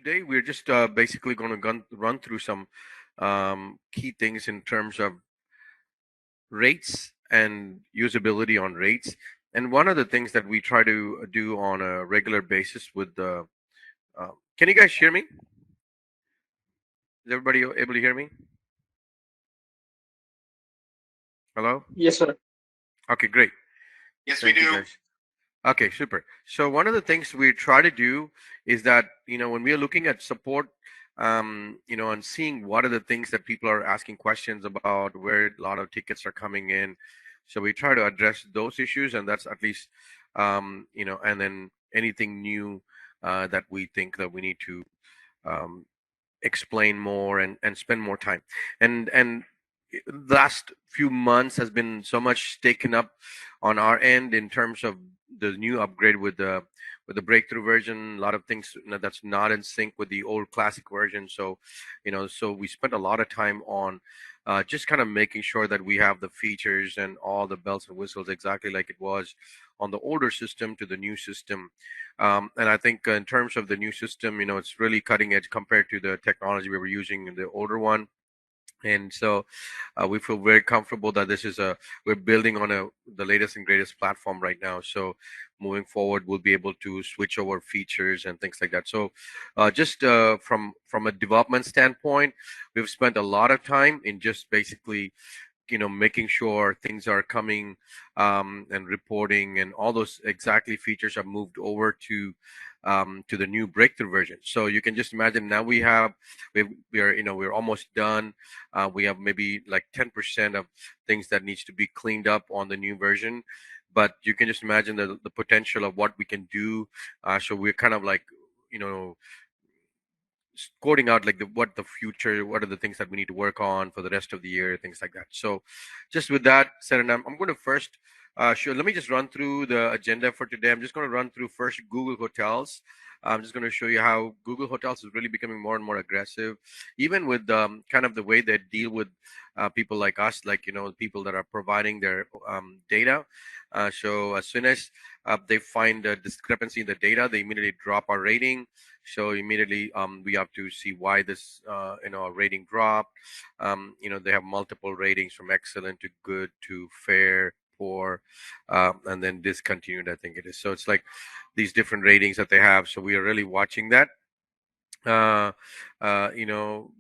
today we're just basically going to run through some key things in terms of rates and usability on rates. And one of the things that we try to do on a regular basis with the, can you guys hear me? Is everybody able to hear me? Hello? Yes, sir. Okay, great. Yes, we Thank you, do. guys. Okay, super. So one of the things we try to do is that, when we are looking at support, and seeing what are the things that people are asking questions about, where a lot of tickets are coming in. So we try to address those issues, and that's at least, and then anything new that we think that we need to um, explain more and spend more time. And the last few months has been so much taken up on our end in terms of the new upgrade with the breakthrough version. A lot of things that's not in sync with the old classic version. So so we spent a lot of time on just kind of making sure that we have the features and all the bells and whistles exactly like it was on the older system to the new system. And I think in terms of the new system, it's really cutting edge compared to the technology we were using in the older one. And so we feel very comfortable that we're building on the latest and greatest platform right now. So moving forward, we'll be able to switch over features and things like that. So just from a development standpoint, we've spent a lot of time in just basically making sure things are coming and reporting and all those exactly features are moved over to the new breakthrough version. So you can just imagine now we're almost done. We have maybe like 10% of things that needs to be cleaned up on the new version, but you can just imagine the potential of what we can do. So we're kind of like you know quoting out like what are the things that we need to work on for the rest of the year, things like that. So just with that said, and I'm going to first let me just run through the agenda for today. I'm just going to run through first Google Hotels. I'm just going to show you how Google Hotels is really becoming more and more aggressive, even with kind of the way they deal with people like us, like people that are providing their data. So as soon as they find a discrepancy in the data, they immediately drop our rating. So immediately we have to see why this rating dropped. They have multiple ratings from excellent to good to fair, poor, and then discontinued, I think it is. So it's like these different ratings that they have. So we are really watching that. uh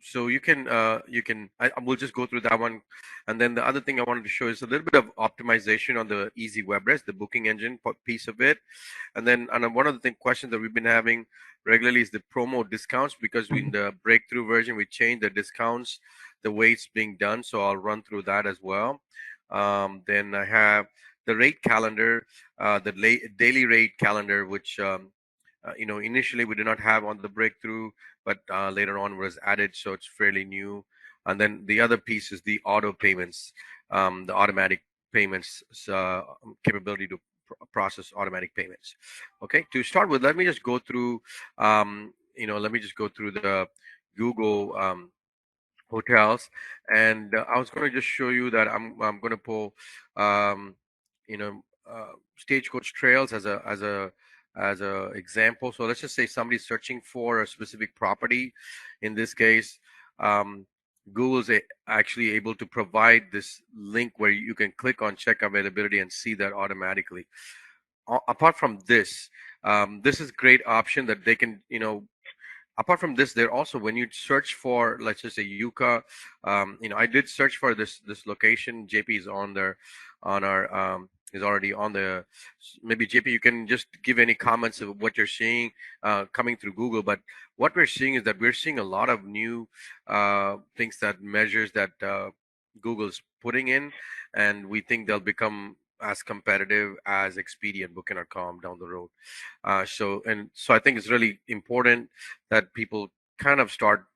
so I will just go through that one. And then the other thing I wanted to show is a little bit of optimization on the easy web res, the booking engine piece of it. And one of the questions that we've been having regularly is the promo discounts, because in the breakthrough version we changed the discounts, the way it's being done. So I'll run through that as well. Then I have the rate calendar, daily rate calendar, which initially we did not have on the breakthrough, but later on was added, so it's fairly new. And then the other piece is the auto payments, the automatic payments capability to process automatic payments. Okay, to start with, let me just go through, the Google hotels, and I was going to just show you that I'm going to pull, um, stagecoach trails as a example. So let's just say somebody's searching for a specific property. In this case, um, Google's actually able to provide this link where you can click on check availability and see that automatically. Apart from this, this is great option that they can, apart from this, they're also, when you search for, let's just say Yucca, I did search for this location. JP is on there, on our is already on the. Maybe JP, you can just give any comments of what you're seeing coming through Google. But what we're seeing is that we're seeing a lot of new things, that measures that Google's putting in, and we think they'll become as competitive as Expedia and Booking.com down the road. So I think it's really important that people kind of start,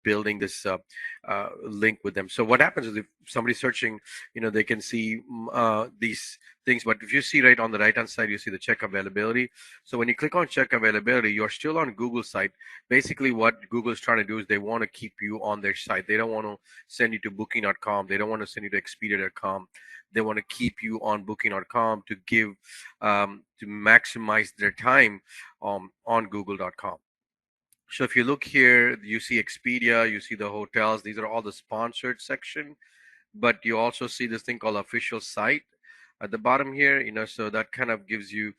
building this link with them. So what happens is, if somebody's searching, they can see these things. But if you see right on the right hand side, you see the check availability. So when you click on check availability, you're still on Google's site. Basically what Google's trying to do is they want to keep you on their site. They don't want to send you to Booking.com. They don't want to send you to Expedia.com. They want to keep you on Booking.com to give to maximize their time on Google.com. So if you look here, you see Expedia, you see the hotels. These are all the sponsored section, but you also see this thing called official site at the bottom here. So that kind of gives you,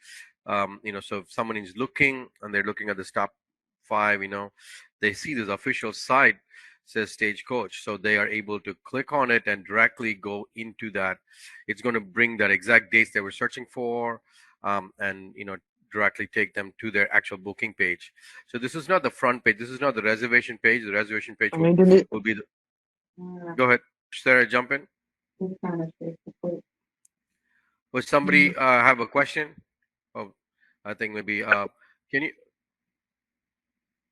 so if someone is looking and they're looking at this top five, they see this official site says Stagecoach, so they are able to click on it and directly go into that. It's going to bring that exact dates they were searching for, and directly take them to their actual booking page. So this is not the front page. This is not the reservation page. The reservation page will be the. Go ahead, Sarah, jump in. Was somebody have a question? Oh, I think maybe. Can you?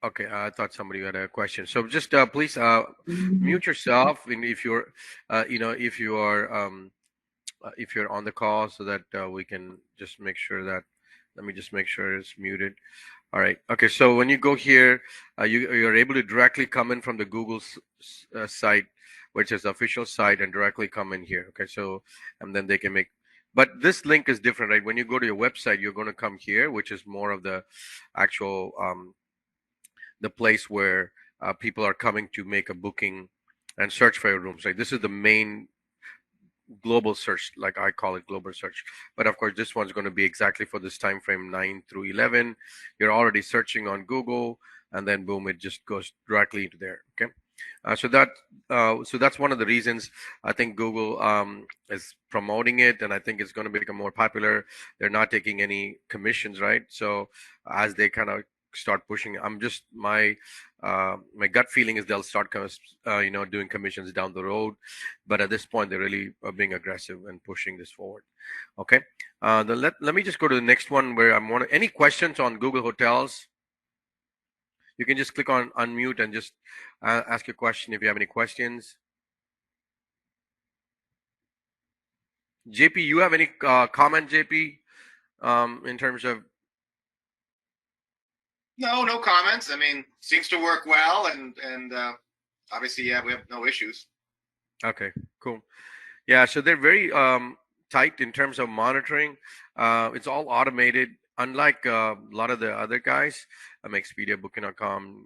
Okay, I thought somebody had a question. So just please mute yourself, and if you're, if you're on the call, so that we can just make sure that. Let me just make sure it's muted. All right. Okay. So when you go here, you're able to directly come in from the Google site, which is the official site, and directly come in here. Okay. So and then they can make. But this link is different, right? When you go to your website, you're going to come here, which is more of the actual the place where people are coming to make a booking and search for your rooms. Right. This is the main global search, like I call it global search. But of course this one's going to be exactly for this time frame, 9 through 11. You're already searching on Google, and then boom, it just goes directly into there. Okay. So that's one of the reasons I think Google is promoting it, and I think it's going to become more popular. They're not taking any commissions, right? So as they kind of start pushing, I'm just my gut feeling is they'll start doing commissions down the road, but at this point they're really being aggressive and pushing this forward. Okay. Let me just go to the next one where I'm wondering, any questions on Google Hotels? You can just click on unmute and just ask your question if you have any questions. JP, you have any comment, JP, in terms of? No comments. I mean, seems to work well, and obviously, yeah, we have no issues. Okay, cool. Yeah, so they're very tight in terms of monitoring. It's all automated, unlike a lot of the other guys, Expedia, Booking.com,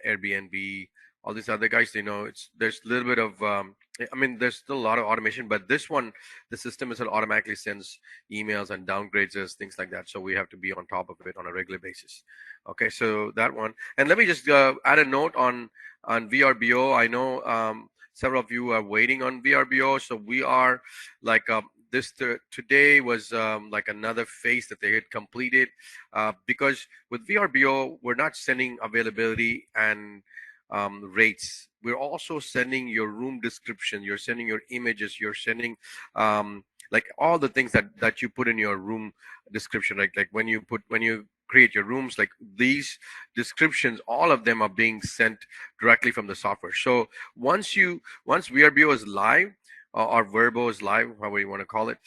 Airbnb, all these other guys. There's a little bit of I mean, there's still a lot of automation, but this one, the system is automatically sends emails and downgrades us, things like that. So we have to be on top of it on a regular basis. Okay, so that one. And let me just add a note on VRBO. I know several of you are waiting on VRBO, so we are like today was like another phase that they had completed, because with VRBO we're not sending availability and rates. We're also sending your room description. You're sending your images. You're sending like all the things that you put in your room description. Like when you create your rooms, like these descriptions, all of them are being sent directly from the software. So once VRBO is live, or Verbo is live, however you want to call it,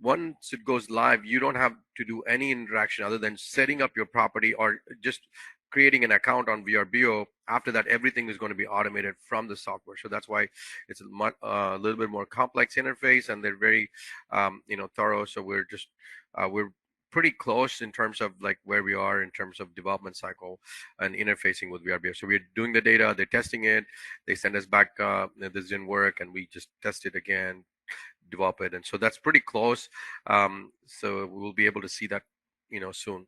once it goes live, you don't have to do any interaction other than setting up your property or just creating an account on VRBO. After that, everything is going to be automated from the software. So that's why it's a little bit more complex interface, and they're very, thorough. So we're pretty close in terms of like where we are in terms of development cycle and interfacing with VRBO. So we're doing the data, they're testing it, they send us back, this didn't work, and we just test it again, develop it, and so that's pretty close. So we'll be able to see that, soon.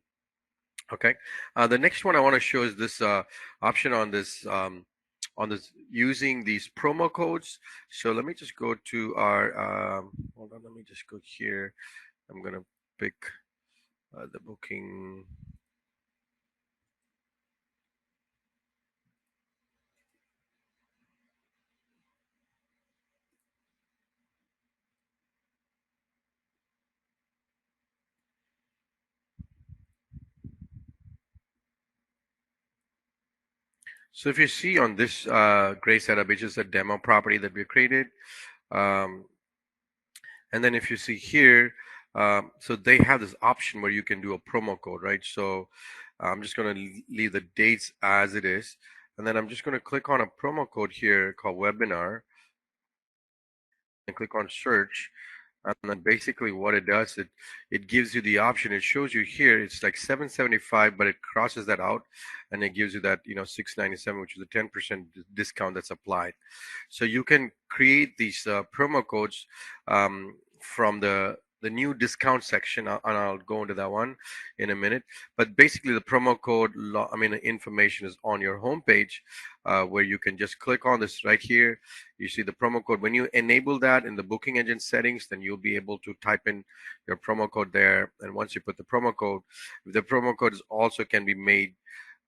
Okay. The next one I want to show is this option on this using these promo codes. So let me just go to our hold on, let me just go here. I'm gonna pick the booking. So if you see on this gray setup, which is a demo property that we created, um, and then if you see here, so they have this option where you can do a promo code, right? So I'm just going to leave the dates as it is, and then I'm just going to click on a promo code here called webinar and click on search. And then basically what it does, it gives you the option. It shows you here it's like 775, but it crosses that out, and it gives you that 697, which is a 10% discount that's applied. So you can create these promo codes from the new discount section, and I'll go into that one in a minute. But basically, the promo code, information is on your homepage, where you can just click on this right here. You see the promo code. When you enable that in the booking engine settings, then you'll be able to type in your promo code there. And once you put the promo code is also can be made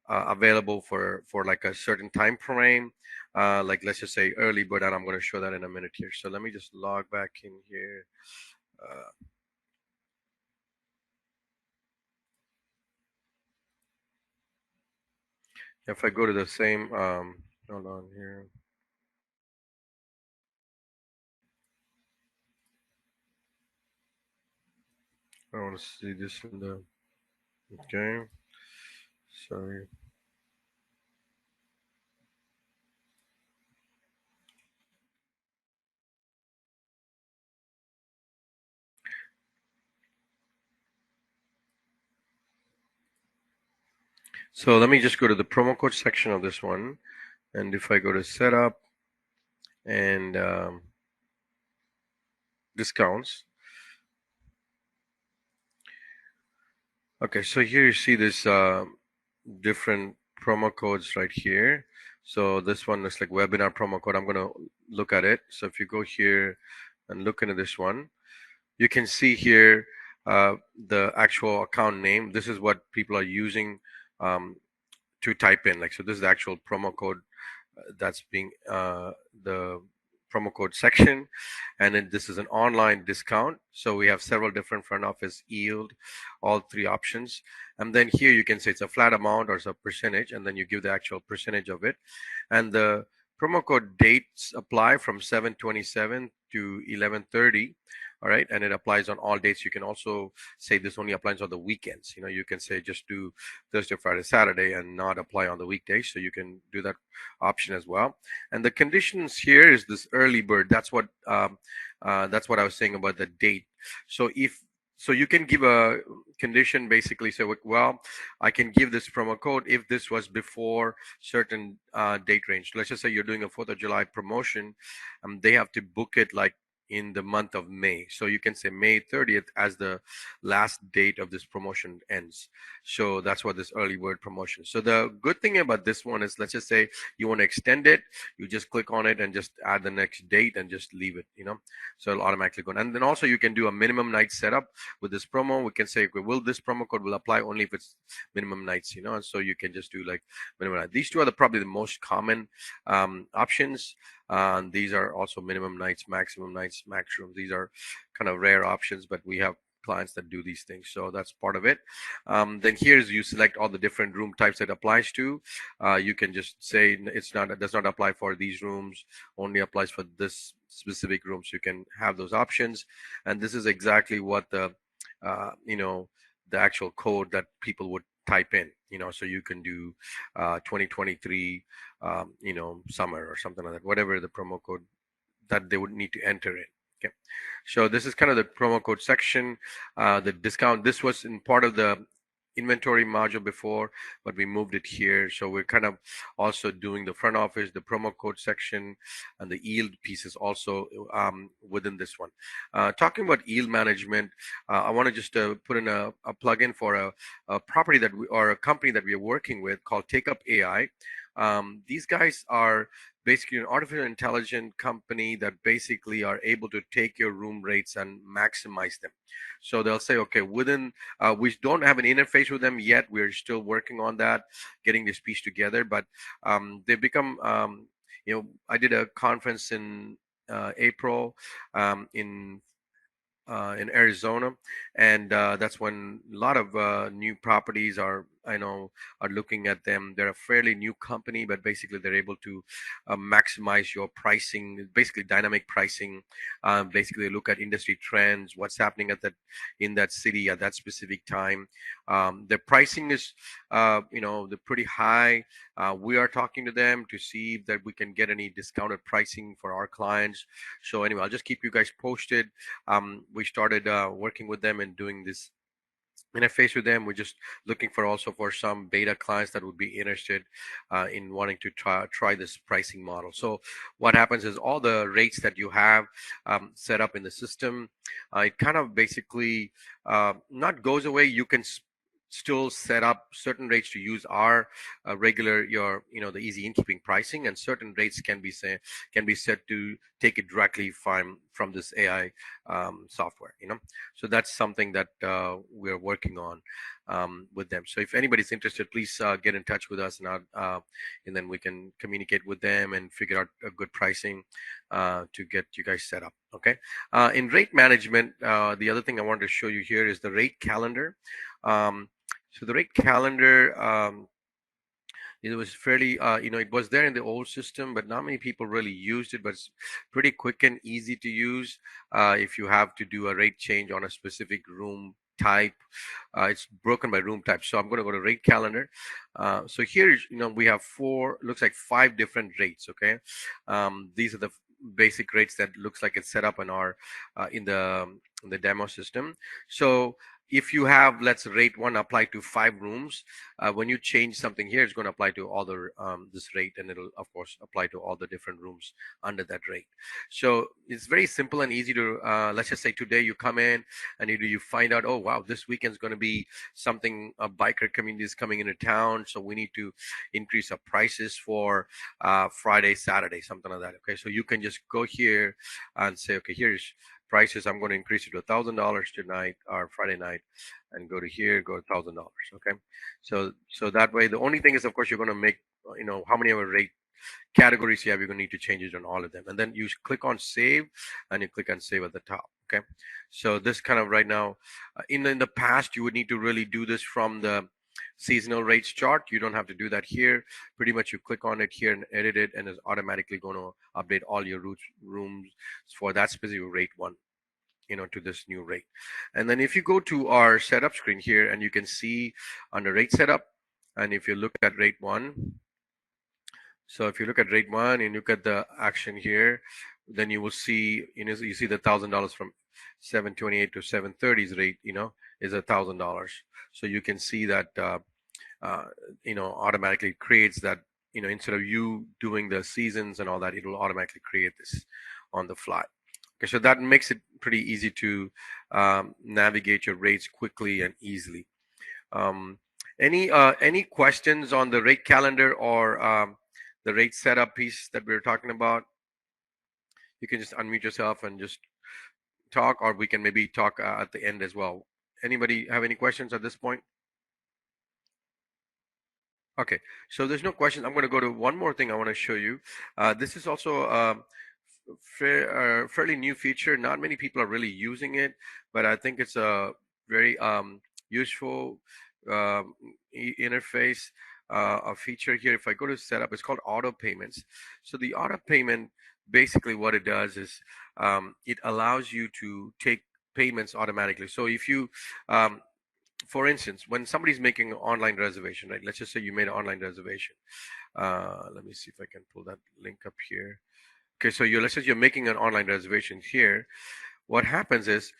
available for like a certain time frame, like let's just say early bird, and I'm going to show that in a minute here. So let me just log back in here. uh, if I go to the same, hold on here. I want to see this in the, okay, sorry. So let me just go to the promo code section of this one. And if I go to setup and discounts, okay, so here you see this different promo codes right here. So this one is like webinar promo code. I'm going to look at it. So if you go here and look into this one, you can see here the actual account name. This is what people are using um, to type in. Like, so this is the actual promo code that's being the promo code section, and then this is an online discount. So we have several different front office yield, all three options. And then here you can say it's a flat amount or it's a percentage, and then you give the actual percentage of it. And the promo code dates apply from 7/27 to 11/30. All right, and it applies on all dates. You can also say this only applies on the weekends. You can say just do Thursday, Friday, Saturday, and not apply on the weekdays. So you can do that option as well. And the conditions here is this early bird. That's what I was saying about the date. So if so you can give a condition, basically say, well, I can give this promo code if this was before certain date range. Let's just say you're doing a 4th of July promotion. They have to book it like in the month of May. So you can say May 30th as the last date of this promotion ends. So that's what this early bird promotion. So the good thing about this one is, let's just say you want to extend it, you just click on it and just add the next date and just leave it. So it'll automatically go. And then also you can do a minimum night setup with this promo. We can say, okay, will this promo code will apply only if it's minimum nights. And so you can just do like minimum night. These two are probably the most common options. These are also minimum nights, maximum nights, max rooms. These are kind of rare options, but we have clients that do these things, so that's part of it. Then here's you select all the different room types that applies to. You can just say it does not apply for these rooms, only applies for this specific room. So you can have those options, and this is exactly what the actual code that people would type in. So you can do 2023 summer or something like that, whatever the promo code that they would need to enter in. Okay, so this is kind of the promo code section. The discount, this was in part of the inventory module before, but we moved it here. So we're kind of also doing the front office, the promo code section, and the yield pieces also within this one. Talking about yield management, I want to just put in a plugin for a property or a company that we are working with called Take Up AI. These guys are basically an artificial intelligence company that basically are able to take your room rates and maximize them. So they'll say, okay, we don't have an interface with them yet. We're still working on that, getting this piece together. But they've become, I did a conference in April in Arizona, and that's when a lot of new properties are I know are looking at them. They're a fairly new company, but basically they're able to maximize your pricing, basically dynamic pricing. Basically, look at industry trends, what's happening at that in that city at that specific time. Their pricing is, they're pretty high. We are talking to them to see if that we can get any discounted pricing for our clients. So anyway, I'll just keep you guys posted. We started working with them and doing this interface with them. We're just looking for also for some beta clients that would be interested in wanting to try this pricing model. So what happens is all the rates that you have set up in the system, it kind of basically not goes away. You can still set up certain rates to use our regular the easy in-keeping pricing, and certain rates can be set to take it directly from this AI software. So that's something that we're working on with them. So if anybody's interested, please get in touch with us, and then we can communicate with them and figure out a good pricing to get you guys set up. Okay. In rate management, the other thing I wanted to show you here is the rate calendar. So the rate calendar, it was fairly, it was there in the old system, but not many people really used it, but it's pretty quick and easy to use. If you have to do a rate change on a specific room type, it's broken by room type. So I'm going to go to rate calendar. So here, we have looks like 5 different rates. Okay. These are the basic rates that looks like it's set up in our, in the demo system. So if you have, let's rate 1 apply to 5 rooms, when you change something here, it's going to apply to all the this rate, and it'll of course apply to all the different rooms under that rate. So it's very simple and easy to let's just say today you come in and you find out, oh wow, this weekend's going to be something, a biker community is coming into town, so we need to increase our prices for Friday, Saturday, something like that. Okay, so you can just go here and say, okay, here's prices. I'm going to increase it to $1,000 tonight or Friday night, and go to here, go $1,000. Okay, so that way, the only thing is, of course, you're going to make, how many of a rate categories you have. You're going to need to change it on all of them, and then you click on save, and you click on save at the top. Okay, so this kind of right now, in the past, you would need to really do this from the seasonal rates chart. You don't have to do that here. Pretty much you click on it here and edit it, and it's automatically going to update all your rooms for that specific rate 1, to this new rate. And then if you go to our setup screen here, and you can see under rate setup, and if you look at rate 1, so if you look at rate 1 and look at the action here, then you will see, you see the $1,000 from 728 to 730's rate, is $1,000. So you can see that, automatically creates that, instead of you doing the seasons and all that, it will automatically create this on the fly. Okay, so that makes it pretty easy to navigate your rates quickly and easily. Any questions on the rate calendar or the rate setup piece that we were talking about? You can just unmute yourself and just talk, or we can maybe talk at the end as well. Anybody have any questions at this point? Okay, so there's no question. I'm going to go to one more thing I want to show you. This is also fairly new feature. Not many people are really using it, but I think it's a very useful interface, a feature here. If I go to setup, it's called auto payments. So the auto payment, basically what it does is it allows you to take payments automatically. So if you for instance, when somebody's making an online reservation, right? Let's just say you made an online reservation. Let me see if I can pull that link up here. Okay, so let's say you're making an online reservation here. What happens is,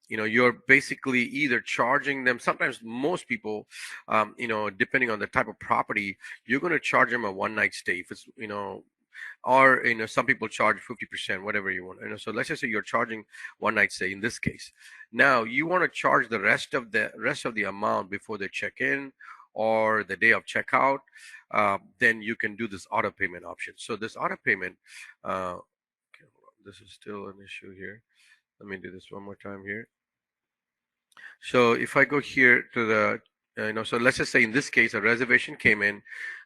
you're basically either charging them. Sometimes most people, depending on the type of property, you're going to charge them a one-night stay. If it's, or some people charge 50%, whatever you want. So let's just say you're charging one night stay in this case. Now you want to charge the rest of the amount before they check in or the day of checkout. Then you can do this auto payment option. So this auto payment, okay, hold on. This is still an issue here. Let me do this one more time here. So if I go here to the so let's just say in this case a reservation came in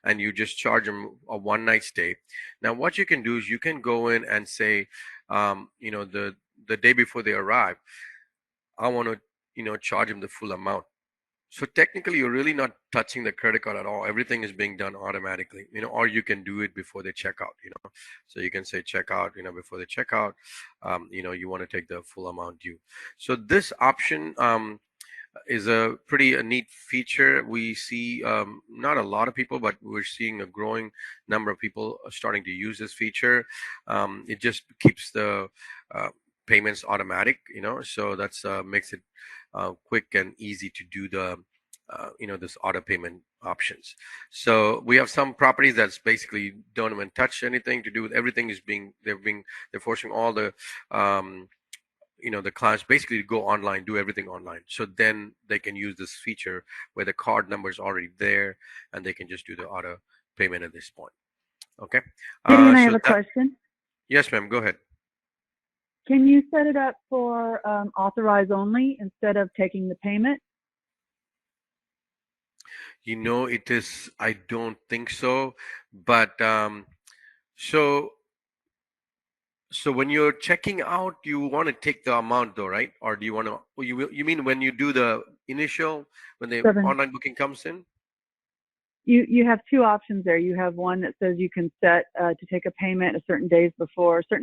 and you just charge them a one night stay. Now what you can do is you can go in and say, the day before they arrive, I want to charge them the full amount. So technically, you're really not touching the credit card at all. Everything is being done automatically, or you can do it before they check out. So you can say check out, before they check out, you want to take the full amount due. So this option is a pretty neat feature. We see not a lot of people, but we're seeing a growing number of people starting to use this feature. It just keeps the uh, payments automatic, so that's makes it quick and easy to do the this auto payment options. So we have some properties that's basically don't even touch anything to do with everything is being they're forcing all the um, the clients basically to go online, do everything online. So then they can use this feature where the card number is already there, and they can just do the auto payment at this point. Okay. Gideon, I So have a that, question. yes, ma'am. Go ahead. Can you set it up for authorize only instead of taking the payment? It is. I don't think so, but so so when you're checking out, you want to take the amount though, right? Or do you want to? You mean when you do the initial when the Seven. online booking comes in? You have two options there. You have one that says you can set to take a payment a certain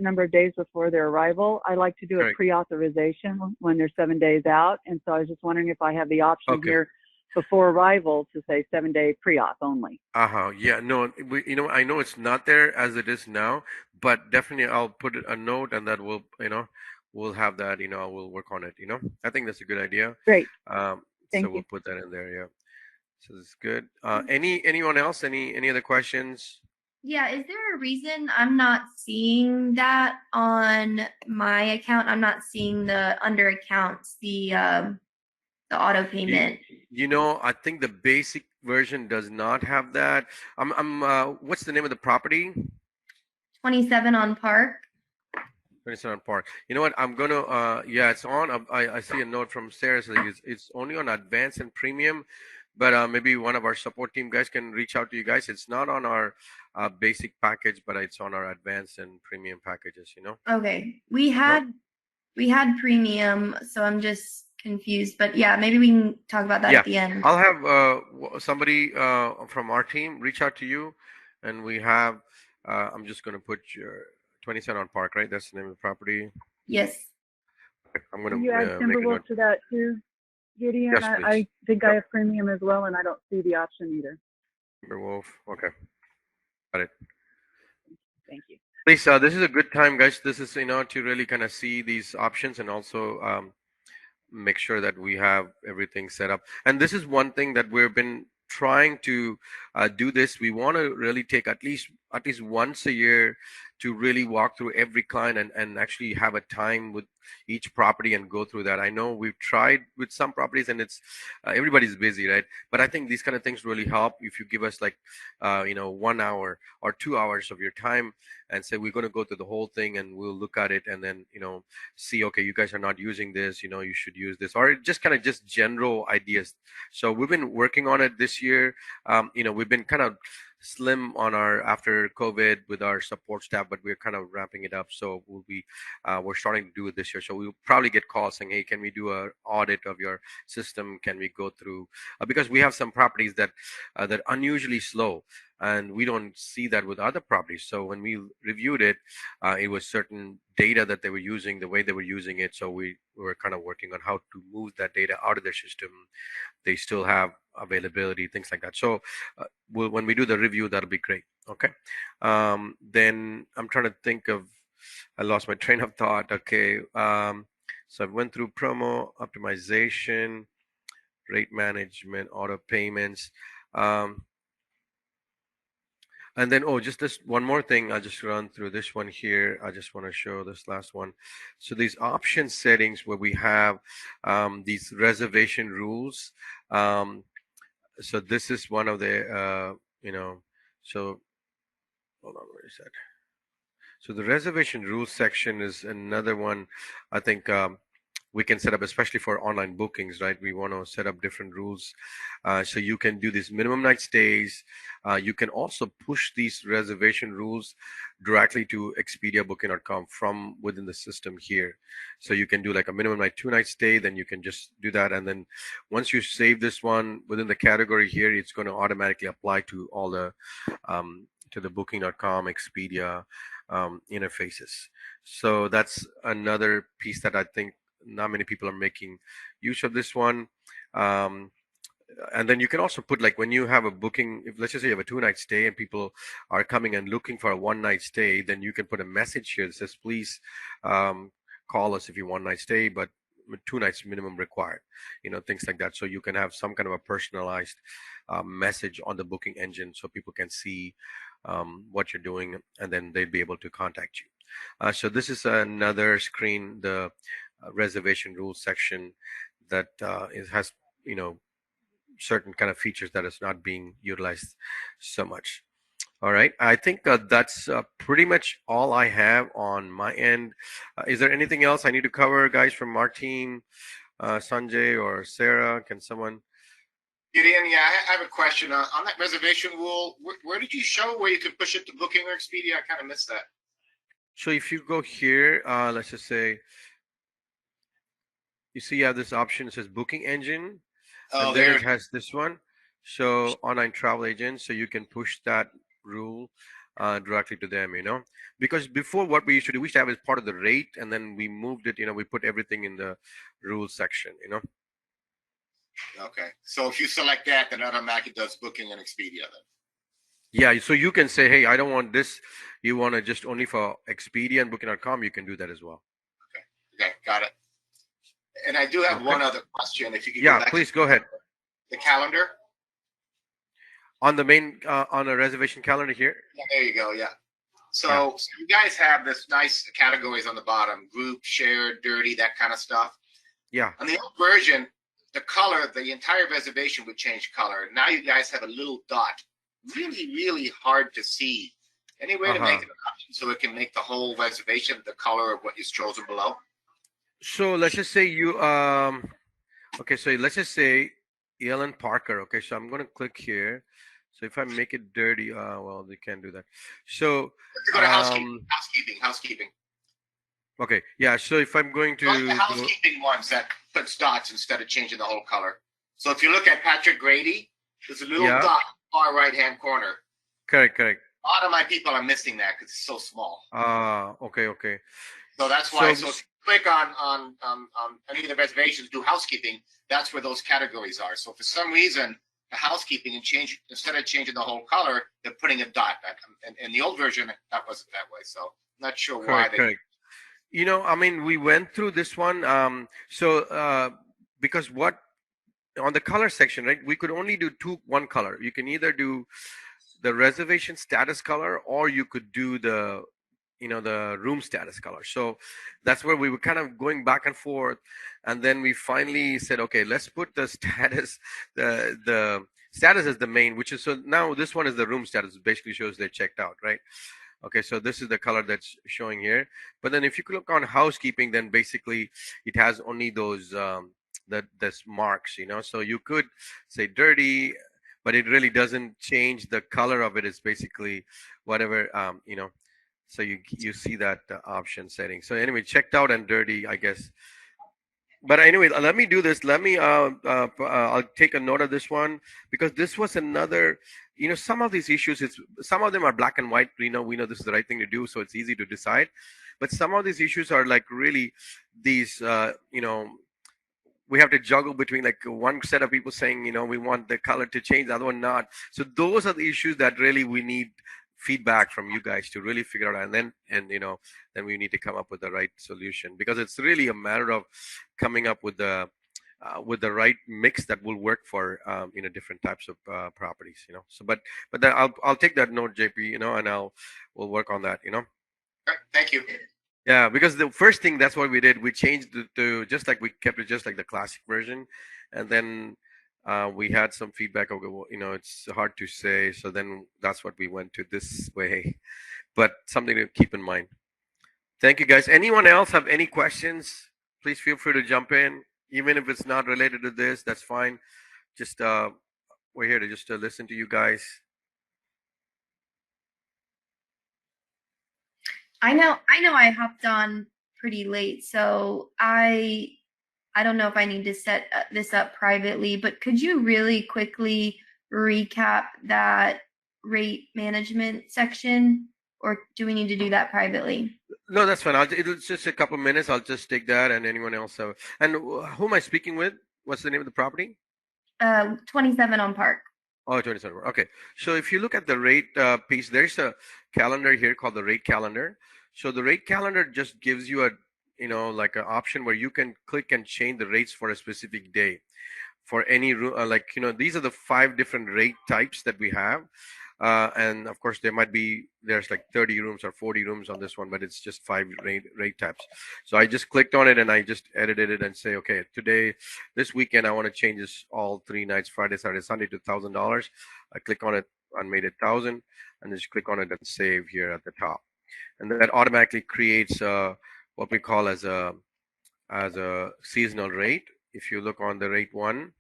number of days before their arrival. I like to do a Correct. pre-authorization when they're 7 days out, and so I was just wondering if I have the option Okay. here before arrival to say 7-day pre-auth only. Uh-huh. Yeah, no, I know it's not there as it is now, but definitely I'll put a note and that we'll have that, we'll work on it. I think that's a good idea. Great. So Thank we'll you. put that in there, yeah. So this is good. Anyone else? Any other questions? Yeah, is there a reason I'm not seeing that on my account? I'm not seeing the under accounts, the auto payment. I think the basic version does not have that. What's the name of the property? 27 on Park. 27 Park. You know what? I'm gonna yeah, it's on. I see a note from Sarah saying it's only on advanced and premium, but maybe one of our support team guys can reach out to you guys. It's not on our basic package, but it's on our advanced and premium packages. Okay. We had premium, so I'm just confused. But yeah, maybe we can talk about that Yeah, at the end. I'll have somebody from our team reach out to you, and we have. I'm just gonna put your 27 on Park, right? That's the name of the property. Yes. I'm Can gonna you add make a Timberwolf note. to that too, Gideon? Yes, please. I think I Yep. have premium as well, and I don't see the option either. Wolf. Okay, got it. Thank you. Please, this is a good time, guys. This is to really kind of see these options and also make sure that we have everything set up. And this is one thing that we've been trying to do this. We want to really take at least once a year to really walk through every client and actually have a time with each property and go through that. I know we've tried with some properties and it's everybody's busy, right? But I think these kind of things really help if you give us like 1 hour or 2 hours of your time and say we're going to go through the whole thing and we'll look at it and then see, okay, you guys are not using this, you should use this, or just kind of just general ideas. So we've been working on it this year. We've been kind of slim on our after COVID with our support staff, but we're kind of ramping it up. So we're starting to do it this year. So we'll probably get calls saying, hey, can we do a audit of your system? Can we go through, because we have some properties that unusually slow, and we don't see that with other properties. So when we reviewed it, it was certain data that they were using, the way they were using it. So we were kind of working on how to move that data out of their system. They still have availability, things like that. So when we do the review, that'll be great. Okay. Then I'm trying to think of, I lost my train of thought. Okay. So I went through promo optimization, rate management, auto payments. And then, just this one more thing. I'll just run through this one here. I just want to show this last one. So these option settings where we have these reservation rules. So this is one of the, so hold on, where is that? So the reservation rules section is another one. I think we can set up, especially for online bookings, right? We want to set up different rules. So you can do these minimum night stays. You can also push these reservation rules directly to expediabooking.com from within the system here. So you can do like a minimum night 2 night stay, then you can just do that. And then once you save this one within the category here, it's going to automatically apply to all the to the booking.com, Expedia interfaces. So that's another piece that I think not many people are making use of this one. Um, and then you can also put, like, when you have a booking, if let's just say you have a 2 night stay and people are coming and looking for a 1 night stay, then you can put a message here that says, please call us if you 1 night stay, but 2 nights minimum required, things like that. So you can have some kind of a personalized message on the booking engine so people can see what you're doing, and then they'd be able to contact you. So this is another screen, the reservation rules section that it has, certain kind of features that is not being utilized so much. All right, I think that's pretty much all I have on my end. Is there anything else I need to cover, guys, from our team? Sanjay or Sarah, can someone? Gideon, yeah, I have a question on that reservation rule. Where did you show where you could push it to Booking or Expedia? I kind of missed that. So if you go here, let's just say, you see you have this option, it says booking engine, Oh, and then there. it has this one. So online travel agents, so you can push that rule directly to them, because before what we used to do, we used to have it as part of the rate, and then we moved it, we put everything in the rules section. Okay, so if you select that, then automatically does Booking and Expedia then. Yeah, so you can say, hey, I don't want this. You want to just only for Expedia and Booking.com, you can do that as well. Okay, got it. And I do have Okay. one other question. If you could, Yeah, please go ahead. The calendar. On the main, on a reservation calendar here. Yeah, there you go. Yeah. So you guys have this nice categories on the bottom: group, shared, dirty, that kind of stuff. Yeah. On the old version, the color, the entire reservation would change color. Now you guys have a little dot. Really, really hard to see. Any way to make it an option so it can make the whole reservation the color of what is chosen below? So let's just say you, okay, so let's just say Ellen Parker. Okay, so I'm going to click here. So if I make it dirty, well, they can't do that. So, Let's go to housekeeping. Okay, yeah, so if I'm going to the housekeeping ones that puts dots instead of changing the whole color. So if you look at Patrick Grady, there's a little dot far right-hand corner. Correct. A lot of my people are missing that because it's so small. Okay. So that's why. So if you click on any of the reservations, do housekeeping. That's where those categories are. So for some reason, the housekeeping and instead of changing the whole color, they're putting a dot. In the old version, that wasn't that way. So I'm not sure why. Correct. I mean, we went through this one. Because what on the color section, right? We could only do one color. You can either do the reservation status color, or you could do the room status color. So that's where we were kind of going back and forth, and then we finally said, okay, let's put the status, the status as the main, which is, so now this one is the room status. It basically shows they're checked out, right? Okay, so this is the color that's showing here. But then if you click on housekeeping, then basically it has only those this marks, so you could say dirty, but it really doesn't change the color of it. It's basically whatever, so you see that option setting. So anyway, checked out and dirty, I guess. But anyway, let me do this. Let me I'll take a note of this one, because this was another, some of these issues, some of them are black and white. We know this is the right thing to do, so it's easy to decide. But some of these issues are like really these, we have to juggle between like one set of people saying, we want the color to change, the other one not. So those are the issues that really we need feedback from you guys to really figure out, and then we need to come up with the right solution, because it's really a matter of coming up with the right mix that will work for different types of properties. So but then I'll take that note, JP, and we'll work on that. Thank you. Yeah, because the first thing, that's what we did. We changed it to just like, we kept it just like the classic version, and then we had some feedback. Okay, well, it's hard to say, so then that's what we went to this way. But something to keep in mind. Thank you, guys. Anyone else have any questions? please feel free to jump in, even if it's not related to this. That's fine. Just we're here to just listen to you guys. I know I hopped on pretty late, so I don't know if I need to set this up privately, but could you really quickly recap that rate management section, or do we need to do that privately? No, that's fine. It's just a couple minutes. I'll just take that, and anyone else. And who am I speaking with? What's the name of the property? 27 on Park. Oh, 27. Okay. So if you look at the rate piece, there's a calendar here called the rate calendar. So the rate calendar just gives you like an option where you can click and change the rates for a specific day for any room. These are the 5 different rate types that we have. And of course, there's like 30 rooms or 40 rooms on this one, but it's just 5 rate types. So I just clicked on it and I just edited it and say, okay, this weekend, I want to change this all 3 nights, Friday, Saturday, Sunday, to $1,000. I click on it and made it 1,000, and just click on it and save here at the top. And that automatically creates what we call as a seasonal rate. If you look on the rate 1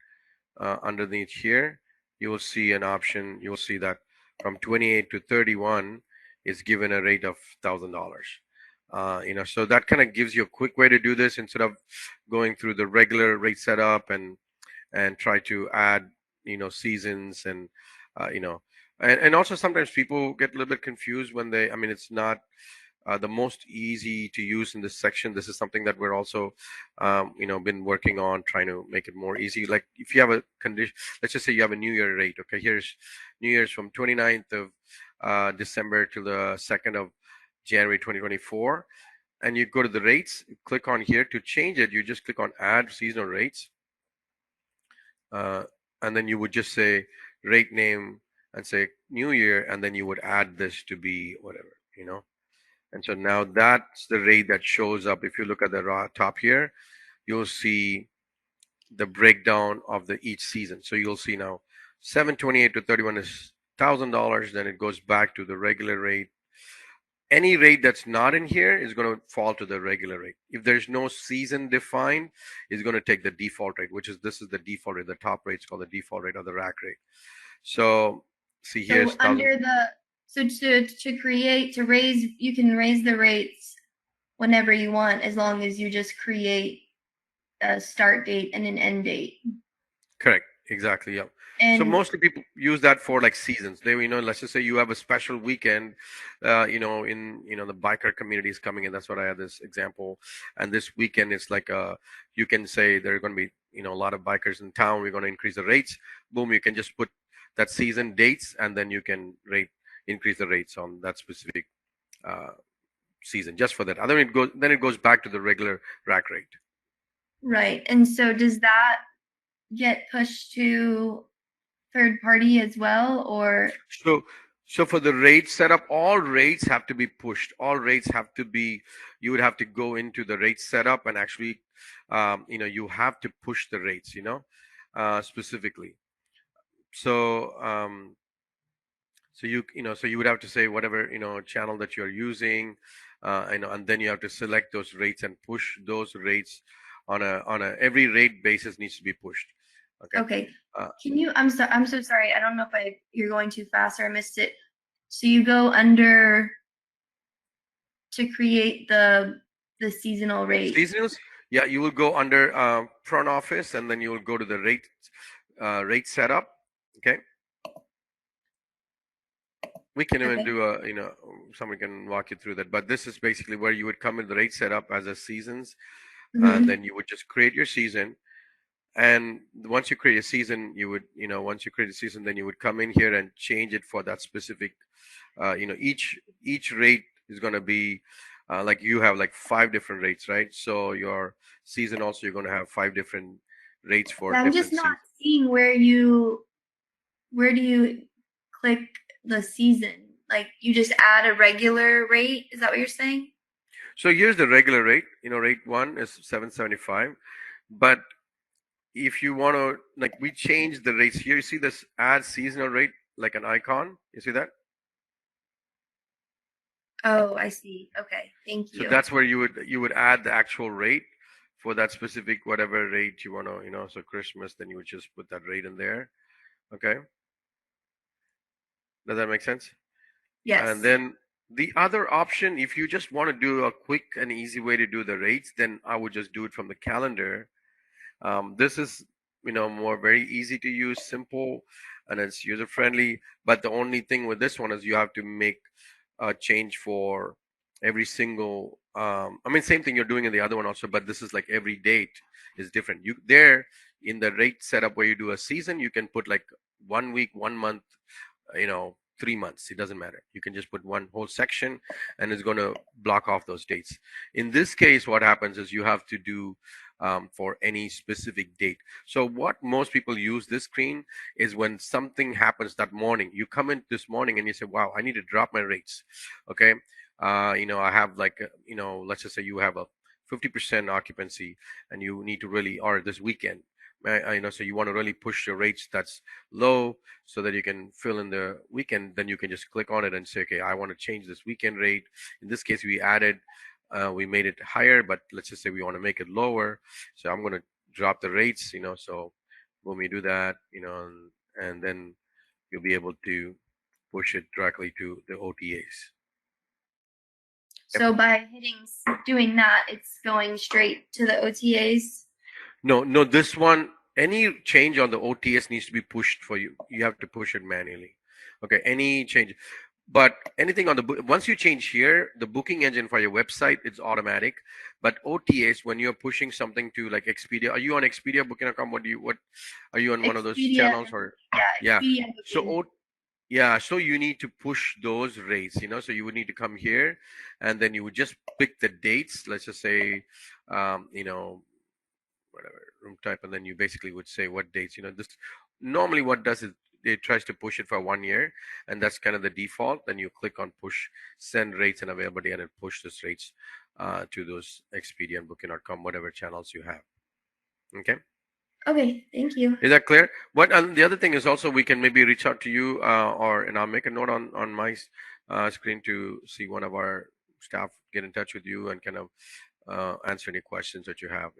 underneath here, you will see an option. You will see that from 28 to 31 is given a rate of $1,000. So that kind of gives you a quick way to do this instead of going through the regular rate setup and try to add seasons and and also sometimes people get a little bit confused when it's not the most easy to use in this section. This is something that we're also been working on, trying to make it more easy. Like if you have a condition, let's just say you have a New Year rate. Okay, here's New Year's from 29th of December to the 2nd of January 2024, and you go to the rates, click on here to change it. You just click on add seasonal rates, and then you would just say rate name and say New Year, and then you would add this to be whatever. And so now that's the rate that shows up. If you look at the top here, you'll see the breakdown of each season. So you'll see now 728 to 31 is $1,000. Then it goes back to the regular rate. Any rate that's not in here is going to fall to the regular rate. If there's no season defined, it's going to take the default rate, this is the default rate. The top rate is called the default rate or the rack rate. So see here. So under to raise, you can raise the rates whenever you want, as long as you just create a start date and an end date. Correct. Exactly. Yeah. And so mostly people use that for like seasons. Let's just say you have a special weekend, in the biker community is coming in. That's what I had this example. And this weekend it's like you can say there are going to be, a lot of bikers in town. We're going to increase the rates. Boom. You can just put that season dates, and then you can increase the rates on that specific season just for that. Other than it goes back to the regular rack rate. Right. And so does that get pushed to third party as well, or? So for the rate setup, all rates have to be pushed. All rates have to be, you would have to go into the rate setup and actually, you have to push the rates, specifically. So, so you would have to say whatever, channel that you're using, and then you have to select those rates and push those rates on a every rate basis needs to be pushed. Okay. Can you? I'm so sorry. I don't know if you're going too fast or I missed it. So you go under to create the seasonal rate. Seasonals. Yeah, you will go under front office, and then you will go to the rate setup. Okay. We can even do someone can walk you through that. But this is basically where you would come in the rate setup as a seasons, and then you would just create your season. And once you create a season, then you would come in here and change it for that specific, each rate is going to be like you have like 5 different rates, right? So your season also, you're going to have 5 different rates for. I'm just not seeing where do you click the season? Like you just add a regular rate? Is that what you're saying? So here's the regular rate. Rate 1 is $775, but if you want to, like, we change the rates here. You see this add seasonal rate, like an icon. You see that? Oh, I see. Okay, thank you. So that's where you would add the actual rate for that specific whatever rate you want to, so Christmas, then you would just put that rate in there. Okay. Does that make sense? Yes. And then the other option, if you just want to do a quick and easy way to do the rates, then I would just do it from the calendar. This is, more very easy to use, simple, and it's user friendly. But the only thing with this one is you have to make a change for every single. I mean, same thing you're doing in the other one also, but this is like every date is different. You there in the rate setup where you do a season, you can put like 1 week, 1 month, 3 months. It doesn't matter. You can just put one whole section, and it's going to block off those dates. In this case, what happens is you have to do for any specific date. So what most people use this screen is when something happens that morning. You come in this morning and you say, wow, I need to drop my rates. Okay. I have like, let's just say you have a 50% occupancy and you need to really, or this weekend, so you want to really push your rates that's low so that you can fill in the weekend. Then you can just click on it and say, okay, I want to change this weekend rate. In this case, we made it higher, but let's just say we want to make it lower. So I'm going to drop the rates, so when we do that, and then you'll be able to push it directly to the OTAs. So by doing that, it's going straight to the OTAs? No, this one, any change on the OTS needs to be pushed for you. You have to push it manually. Okay, any change. But anything on once you change here, the booking engine for your website, it's automatic. But OTAs, when you're pushing something to like Expedia, are you on Expedia, Booking.com? What are you on one of those channels or? Yeah. So you need to push those rates, so you would need to come here and then you would just pick the dates. Let's just say, whatever room type, and then you basically would say what dates. This normally what does is it tries to push it for 1 year, and that's kind of the default. Then you click on push send rates and availability, and it pushes rates to those Expedia and Booking.com, whatever channels you have. Okay, thank you. Is that clear? And the other thing is also we can maybe reach out to you, and I'll make a note on my screen to see one of our staff get in touch with you and kind of answer any questions that you have.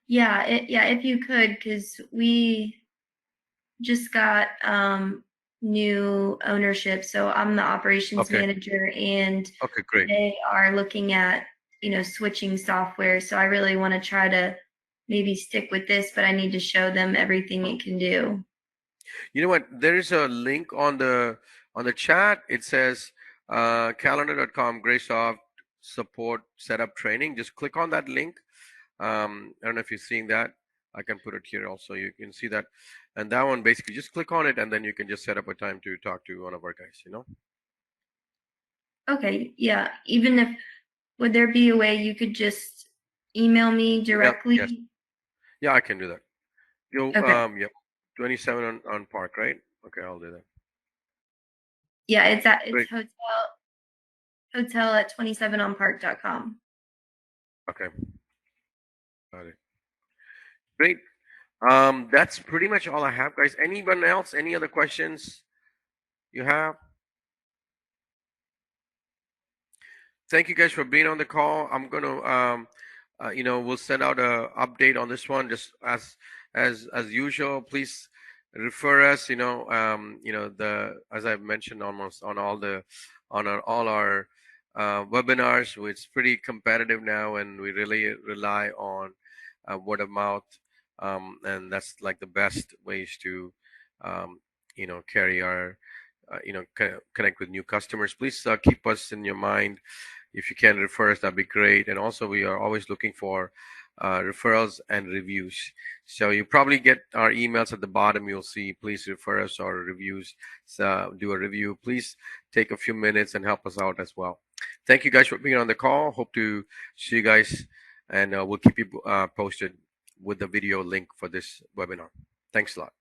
Yeah, if you could, because we just got new ownership. So I'm the operations manager, and okay, great. They are looking at, switching software. So I really want to try to maybe stick with this, but I need to show them everything it can do. You know what? There is a link on the chat. It says calendar.com GraceSoft support setup training. Just click on that link. I don't know if you're seeing that. I can put it here also. You can see that. And that one, basically, just click on it, and then you can just set up a time to talk to one of our guys, Okay, yeah. Would there be a way you could just email me directly? Yes. Yeah, I can do that. Yep. 27 on Park, right? Okay, I'll do that. Yeah, it's hotel at 27onpark.com. Okay. Got it. Great. That's pretty much all I have, guys. Anyone else? Any other questions you have? Thank you guys for being on the call. I'm gonna, we'll send out a update on this one, just as usual. Please refer us. As I've mentioned, almost on all our webinars, it's pretty competitive now, and we really rely on word of mouth, and that's like the best ways to carry our connect with new customers. Please keep us in your mind. If you can refer us, that'd be great. And also, we are always looking for referrals and reviews. So you probably get our emails at the bottom. You'll see, please refer us, or reviews. So do a review. Please take a few minutes and help us out as well. Thank you guys for being on the call. Hope to see you guys, and we'll keep you posted with the video link for this webinar. Thanks a lot.